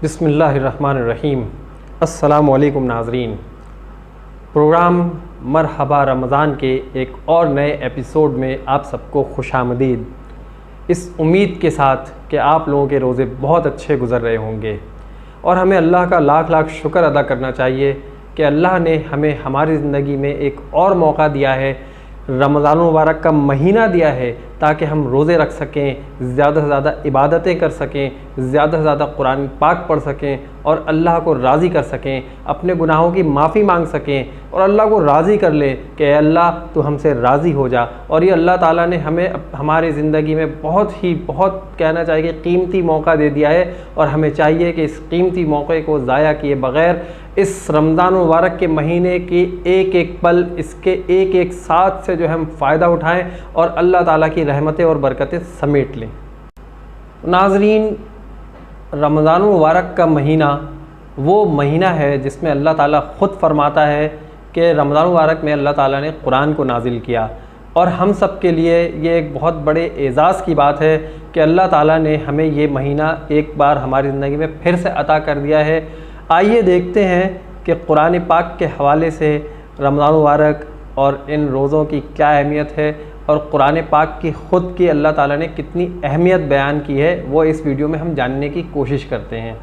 बिस्मिल्लाहिर्रहमानिर्रहीम। अस्सलामुअलैकुम नाज़रीन। प्रोग्राम मरहबा रमज़ान के एक और नए एपिसोड में आप सबको खुशामदीद। इस उम्मीद के साथ कि आप लोगों के रोज़े बहुत अच्छे गुज़र रहे होंगे और हमें अल्लाह का लाख लाख शुक्र अदा करना चाहिए कि अल्लाह ने हमें हमारी ज़िंदगी में एक और मौका दिया है, रमज़ान मुबारक का महीना दिया है ताकि हम रोज़े रख सकें, ज़्यादा से ज़्यादा इबादतें कर सकें, ज़्यादा से ज़्यादा कुरान पाक पढ़ सकें और अल्लाह को राज़ी कर सकें, अपने गुनाहों की माफ़ी मांग सकें और अल्लाह को राज़ी कर लें कि अल्लाह तू हमसे राज़ी हो जा। और ये अल्लाह ताला ने हमें हमारी ज़िंदगी में बहुत कहना चाहिए कीमती मौका दे दिया है और हमें चाहिए कि इस कीमती मौके को ज़ाया किए बग़ैर इस रमज़ान मुबारक के महीने की एक एक पल, इसके एक एक साथ से जो है हम फ़ायदा उठाएं और अल्लाह ताला की रहमतें और बरकतें समेट लें। नाज़रीन, रमज़ान मुबारक का महीना वो महीना है जिसमें अल्लाह ताला ख़ुद फरमाता है कि रमज़ान मुबारक में अल्लाह ताला ने कुरान को नाजिल किया और हम सब के लिए ये एक बहुत बड़े एज़ाज़ की बात है कि अल्लाह ताला ने हमें ये महीना एक बार हमारी ज़िंदगी में फिर से अता कर दिया है। आइए देखते हैं कि कुरान पाक के हवाले से रमज़ान मुबारक और इन रोज़ों की क्या अहमियत है और कुरान पाक की ख़ुद की अल्लाह ताला ने कितनी अहमियत बयान की है, वो इस वीडियो में हम जानने की कोशिश करते हैं।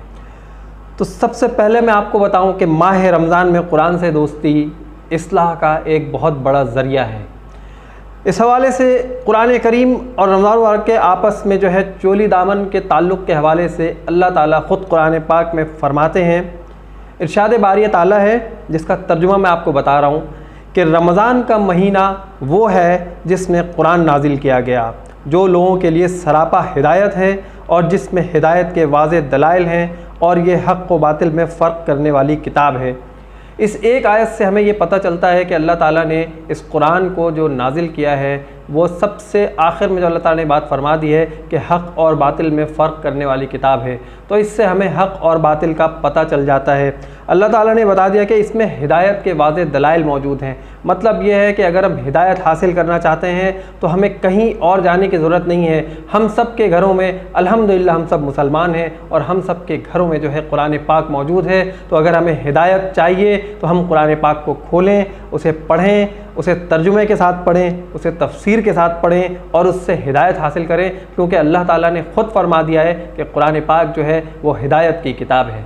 तो सबसे पहले मैं आपको बताऊं कि माह रमज़ान में कुरान से दोस्ती इस्लाह का एक बहुत बड़ा ज़रिया है। इस हवाले से कुरान करीम और रमज़ान मुबारक के आपस में जो है चोली दामन के ताल्लुक़ के हवाले से अल्लाह ताला ख़ुद कुरान पाक में फ़रमाते हैं। इरशाद बारी ताला है जिसका तर्जुमा मैं आपको बता रहा हूँ कि रमज़ान का महीना वो है जिसमें कुरान नाजिल किया गया, जो लोगों के लिए सरापा हिदायत है और जिसमें हिदायत के वाज़े दलाइल हैं और ये हक़ व बातिल में फ़र्क करने वाली किताब है। इस एक आयत से हमें ये पता चलता है कि अल्लाह ताला ने इस कुरान को जो नाजिल किया है वो सबसे आखिर में जो अल्लाह ताला ने बात फरमा दी है कि हक़ और बातिल में फ़र्क करने वाली किताब है। तो इससे हमें हक़ और बातिल का पता चल जाता है। अल्लाह ताला ने बता दिया कि इसमें हिदायत के वाज़े दलाइल मौजूद हैं। मतलब ये है कि अगर हम हिदायत हासिल करना चाहते हैं तो हमें कहीं और जाने की ज़रूरत नहीं है। हम सब के घरों में अल्हम्दुलिल्लाह हम सब मुसलमान हैं और हम सब के घरों में जो है कुरान पाक मौजूद है। तो अगर हमें हिदायत चाहिए तो हम कुरान पाक को खोलें, उसे पढ़ें, उसे तर्जुमे के साथ पढ़ें, उसे तफसीर के साथ पढ़ें और उससे हिदायत हासिल करें, क्योंकि अल्लाह ताला ने ख़ुद फरमा दिया है कि कुरान पाक जो है वो हिदायत की किताब है।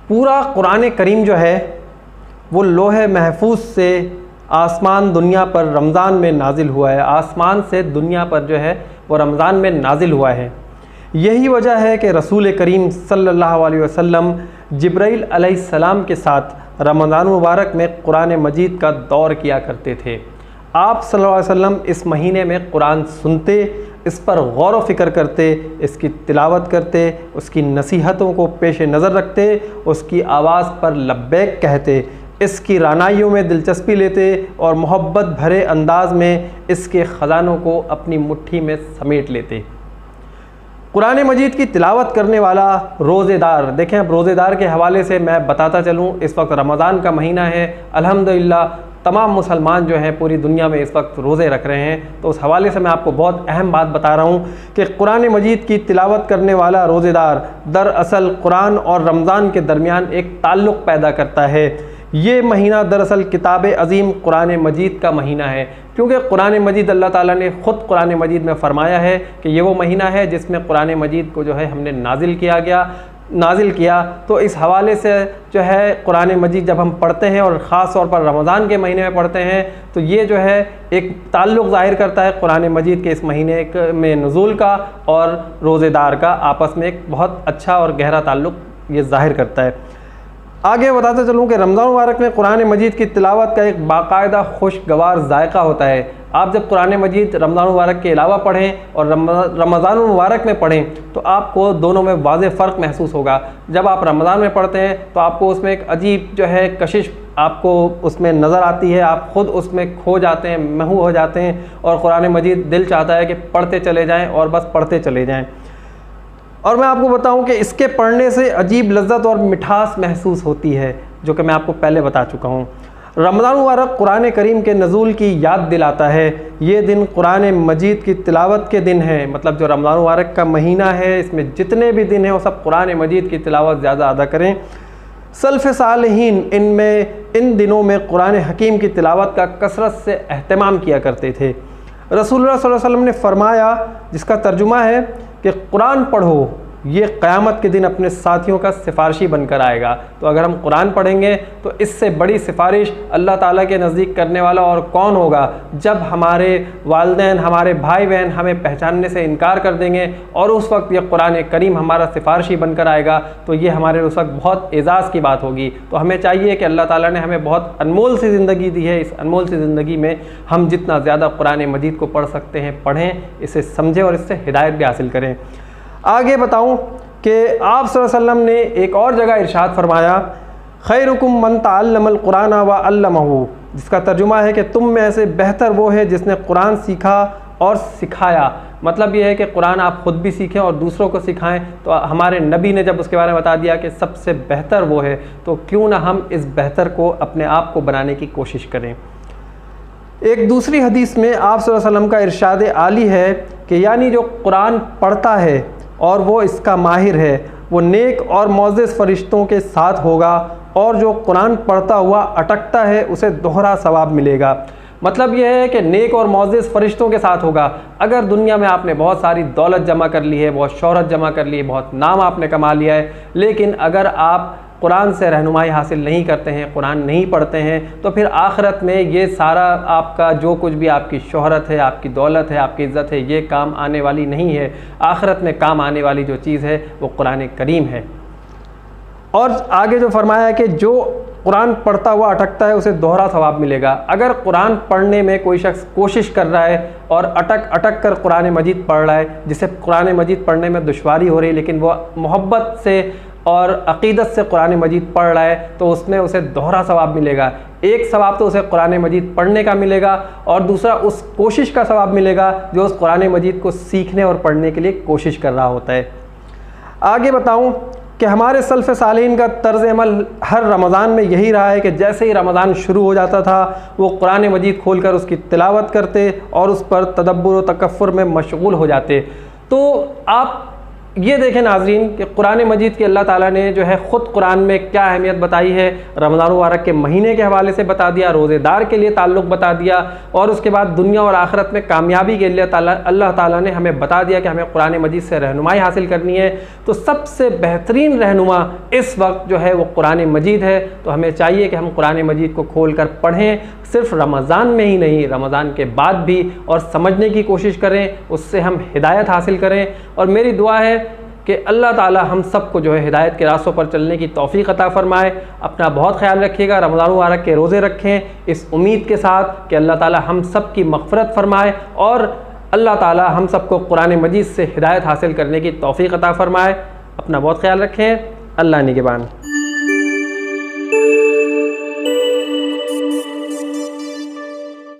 पूरा कुरान करीम जो है वो लोहे महफूज से आसमान दुनिया पर रमज़ान में नाजिल हुआ है। आसमान से दुनिया पर जो है वो रमज़ान में नाजिल हुआ है। यही वजह है कि रसूल करीम सल्लल्लाहु अलैहि वसल्लम जिब्राइल अलैहिस्सलाम के साथ रमज़ान मुबारक में कुरान मजीद का दौर किया करते थे। आप सल्लल्लाहु अलैहि वसल्लम इस महीने में कुरान सुनते, इस पर गौर व फ़िक्र करते, इसकी तिलावत करते, उसकी नसीहतों को पेश नज़र रखते, उसकी आवाज़ पर लब्बैक कहते, इसकी रानाइयों में दिलचस्पी लेते और मोहब्बत भरे अंदाज में इसके ख़जानों को अपनी मुट्ठी में समेट लेते। कुरान मजीद की तिलावत करने वाला रोज़ेदार, देखें अब रोज़ेदार के हवाले से मैं बताता चलूँ, इस वक्त रमज़ान का महीना है, अल्हम्दुलिल्लाह तमाम मुसलमान जो हैं पूरी दुनिया में इस वक्त रोज़े रख रहे हैं। तो उस हवाले से मैं आपको बहुत अहम बात बता रहा हूँ कि कुरान मजीद की तिलावत करने वाला रोज़ेदार दरअसल कुरान और रमज़ान के दरमियान एक ताल्लुक़ पैदा करता है। ये महीना दरअसल किताब अज़ीम कुरान मजीद का महीना है, क्योंकि कुरान मजीद अल्लाह ताला ने ख़ुद कुरान मजीद में फ़रमाया है कि ये वो महीना है जिसमें कुरान मजीद को जो है हमने नाजिल किया। तो इस हवाले से जो है कुरान मजीद जब हम पढ़ते हैं और ख़ास तौर पर रमज़ान के महीने में पढ़ते हैं तो ये जो है एक ताल्लुक़ ज़ाहिर करता है कुरान मजीद के इस महीने में नुज़ूल का और रोज़ेदार का आपस में एक बहुत अच्छा और गहरा ताल्लुक़ ये ज़ाहिर करता है। आगे बताते चलूँ कि रमज़ान मुबारक में कुरान मजीद की तिलावत का एक बाकायदा खुशगवार जायका होता है। आप जब कुरान मजीद रमज़ान मुबारक के अलावा पढ़ें और रमज़ान मुबारक में पढ़ें तो आपको दोनों में वाज़े फ़र्क महसूस होगा। जब आप रमज़ान में पढ़ते हैं तो आपको उसमें एक अजीब जो है कशिश आपको उसमें नज़र आती है, आप ख़ुद उसमें खो जाते हैं, महू हो जाते हैं और कुरान मजीद दिल चाहता है कि पढ़ते चले जाएँ और बस पढ़ते चले जाएँ। और मैं आपको बताऊं कि इसके पढ़ने से अजीब लज्जत और मिठास महसूस होती है, जो कि मैं आपको पहले बता चुका हूं। रमज़ान मुबारक कुरान करीम के नज़ूल की याद दिलाता है। ये दिन कुरान मजीद की तिलावत के दिन है। मतलब जो रमज़ान मुबारक का महीना है, इसमें जितने भी दिन हैं वो सब कुरान मजीद की तिलावत ज़्यादा अदा करें। सल्फ़ सालिहीन इन दिनों में कुरान हकीम की तिलावत का कसरत से अहतमाम किया करते थे। रसूलुल्लाह सल्लल्लाहु अलैहि वसल्लम ने फरमाया, जिसका तर्जुमा है कि कुरान पढ़ो, ये क़यामत के दिन अपने साथियों का सिफारिशी बनकर आएगा। तो अगर हम कुरान पढ़ेंगे तो इससे बड़ी सिफारिश अल्लाह ताला के नज़दीक करने वाला और कौन होगा, जब हमारे वालिदैन, हमारे भाई बहन हमें पहचानने से इनकार कर देंगे और उस वक्त ये कुरान करीम हमारा सिफारिशी बनकर आएगा, तो ये हमारे उस वक्त बहुत एज़ाज़ की बात होगी। तो हमें चाहिए कि अल्लाह ताला ने हमें बहुत अनमोल सी ज़िंदगी दी है। इस अनमोल सी ज़िंदगी में हम जितना ज़्यादा कुरान मजीद को पढ़ सकते हैं पढ़ें, इसे समझें और इससे हिदायत भी हासिल करें। आगे बताऊं कि आप सल्लल्लाहु अलैहि वसल्लम ने एक और जगह इरशाद फरमाया, खैरुकुम मन तअल्लमल कुरान व अल्लमहु, जिसका तर्जुमा है कि तुम में से बेहतर वो है जिसने कुरान सीखा और सिखाया। मतलब ये है कि कुरान आप ख़ुद भी सीखें और दूसरों को सिखाएं। तो हमारे नबी ने जब उसके बारे में बता दिया कि सबसे बेहतर वो है, तो क्यों ना हम इस बेहतर को अपने आप को बनाने की कोशिश करें। एक दूसरी हदीस में आप सल्लल्लाहु अलैहि वसल्लम का इरशाद आली है कि यानी जो कुरान पढ़ता है और वो इसका माहिर है, वो नेक और मोअज़्ज़ज़ फ़रिश्तों के साथ होगा, और जो कुरान पढ़ता हुआ अटकता है उसे दोहरा सवाब मिलेगा। मतलब यह है कि नेक और मोअज़्ज़ज़ फ़रिश्तों के साथ होगा। अगर दुनिया में आपने बहुत सारी दौलत जमा कर ली है, बहुत शोहरत जमा कर ली है, बहुत नाम आपने कमा लिया है, लेकिन अगर आप कुरान से रहनुमाई हासिल नहीं करते हैं, कुरान नहीं पढ़ते हैं, तो फिर आखिरत में ये सारा आपका जो कुछ भी आपकी शोहरत है, आपकी दौलत है, आपकी इज़्ज़त है, ये काम आने वाली नहीं है। आखिरत में काम आने वाली जो चीज़ है वो कुरान करीम है। और आगे जो फरमाया है कि जो कुरान पढ़ता हुआ अटकता है उसे दोहरा सवाब मिलेगा। अगर कुरान पढ़ने में कोई शख्स कोशिश कर रहा है और अटक कर कुरान मजीद पढ़ रहा है, जिसे कुरान मजीद पढ़ने में दुश्वारी हो रही है, लेकिन वो मोहब्बत से और अक़ीदत से कुरान मजीद पढ़ रहा है, तो उसमें उसे दोहरा सवाब मिलेगा। एक सवाब तो उसे कुरान मजीद पढ़ने का मिलेगा और दूसरा उस कोशिश का सवाब मिलेगा जो उस कुरान मजीद को सीखने और पढ़ने के लिए कोशिश कर रहा होता है। आगे बताऊं कि हमारे सल्फ़ सालिहीन का तर्ज़ अमल हर रमज़ान में यही रहा है कि जैसे ही रमज़ान शुरू हो जाता था वो कुरान मजीद खोल कर उसकी तिलावत करते और उस पर तदब्बुर व तकफ़्फ़ुर में मशगूल हो जाते। तो आप ये देखें नाज़रीन कि कुरान मजीद की अल्लाह ताला ने जो है ख़ुद कुरान में क्या अहमियत बताई है। रमज़ान मुबारक के महीने के हवाले से बता दिया, रोज़ेदार के लिए ताल्लुक़ बता दिया, और उसके बाद दुनिया और आखिरत में कामयाबी के लिए अल्लाह ताला ने हमें बता दिया कि हमें कुरान मजीद से रहनुमाई हासिल करनी है। तो सबसे बेहतरीन रहनुमा इस वक्त जो है वो कुरान मजीद है। तो हमें चाहिए कि हम कुरान मजीद को खोल कर पढ़ें, सिर्फ रमज़ान में ही नहीं, रमज़ान के बाद भी, और समझने की कोशिश करें, उससे हम हिदायत हासिल करें। और मेरी दुआ है कि अल्लाह ताला हम सबको जो है हिदायत के रास्तों पर चलने की तौफ़ीक़ अता फ़रमाए। अपना बहुत ख्याल रखिएगा, रमज़ान मुबारक के रोज़े रखें इस उम्मीद के साथ कि अल्लाह ताला हम सब की मग़फ़िरत फ़रमाए और अल्लाह ताला हम सबको कुरान मजीद से हिदायत हासिल करने की तौफ़ीक़ अता फ़रमाए। अपना बहुत ख्याल रखें। अल्लाह निगहबान।